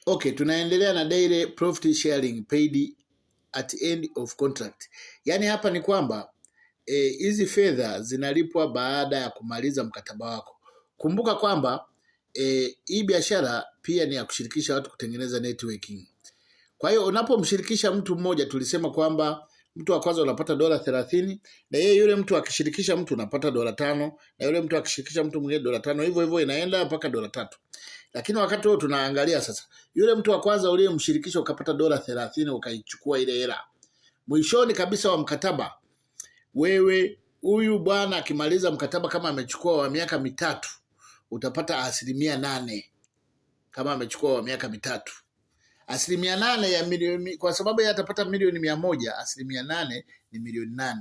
Okay, tunaendelea na daily profit sharing paid at end of contract. Yaani hapa ni kwamba hizi fedha zinalipwa baada ya kumaliza mkataba wako. Kumbuka kwamba hii biashara pia ni ya kushirikisha watu kutengeneza networking. Kwa hiyo unapomshirikisha mtu mmoja, tulisema kwamba mtu wa kwanza unapata $30, na yule mtu akishirikisha mtu unapata $5, na yule mtu akishirikisha mtu mwingine $5, hivyo hivyo inaenda mpaka $3. Lakini wakati huo tunaangalia sasa, yule mtu wa kwanza uliyemshirikisha ukapata $30 ukaichukua ile hela. Mwishoni kabisa wa mkataba, wewe huyu bwana akimaliza mkataba kama amechukua wa miaka 3, utapata 8%. Kama amechukua wa miaka 3, 8% ya milioni, kwa sababu yeye atapata milioni 100, 8% ni milioni 8.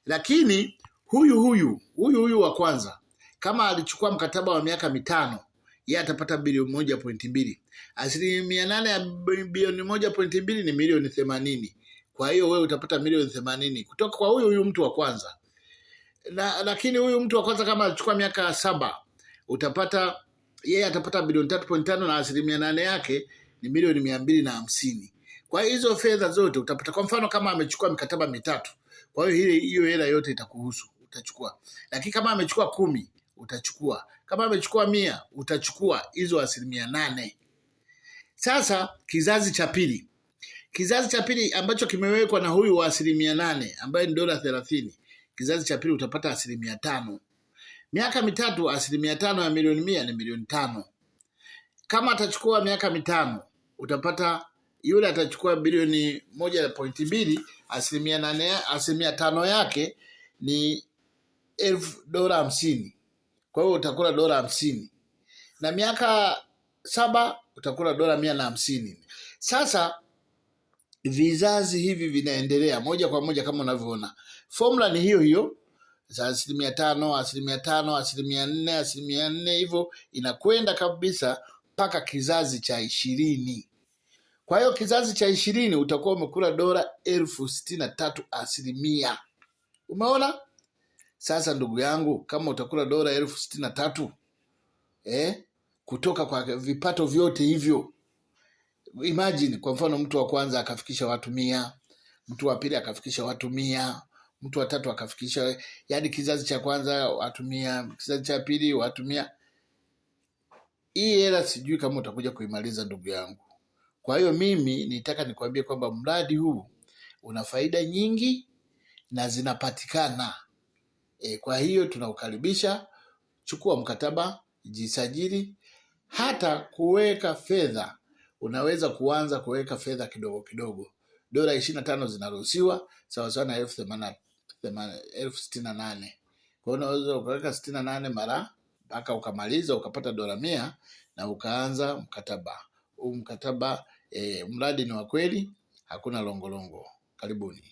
Lakini huyu wa kwanza kama alichukua mkataba wa miaka 5, yeye atapata bilioni 1.2. 8% ya bilioni 1.2 ni milioni 80. Kwa hiyo wewe utapata milioni 80 kutoka kwa huyu mtu wa kwanza. Lakini huyu mtu wa kwanza kama alichukua miaka 7, yeye atapata bilioni 3.5 na 8% yake ni milioni 250. Kwa hiyo hizo fedha zote utapata. Kwa mfano kama amechukua mikataba 3, kwa hiyo hiyo hela yote itakuhusu, utachukua. Lakini kama amechukua 10, utachukua. Kama amechukua 100, utachukua hizo 8%. Sasa kizazi cha pili ambacho kimewekwa na huyu wa 8% ambaye ni $30, kizazi cha pili utapata 5%. Miaka 3, 5% ya milioni 100 ni milioni 5. Kama atachukua miaka 5, utapata yule atachukua bilioni 1.2, 5% yake ni $50. Kwa hiyo utakula $50. Na miaka 7 utakula $150. Sasa vizazi hivi vinaendelea moja kwa moja kama unavyoona. Formula ni hiyo za 5%, 5%, 4%, 4%, hivyo inakwenda kabisa mpaka kizazi cha 20. Kwa hiyo kizazi cha 20 utakuwa umekula $63,000. Umeona? Sasa ndugu yangu, kama utakula $63,000 kutoka kwa vipato vyote hivyo, imagine kwa mfano mtu wa kwanza akafikisha watu 100, mtu wa pili akafikisha watu 100, mtu wa tatu akafikisha, yani kizazi cha kwanza watu 100, kizazi cha pili watu 100. Hii hela sijui kama utakuja kuimaliza ndugu yangu. Kwa hiyo mimi nitaka nikwambie kwamba mradi huu una faida nyingi na zinapatikana. Kwa hiyo tunaukaribisha. Chukua mkataba, jisajili. Hata kuweka fedha, unaweza kuanza kuweka fedha kidogo kidogo. $25 zinaruhusiwa sawa sawa na $68,000. Kwa hiyo unaweza ukaweka 68 mara mpaka ukamaliza ukapata $100 na ukaanza mkataba. Mkataba mradi ni wa kweli, hakuna longolongo. Karibuni.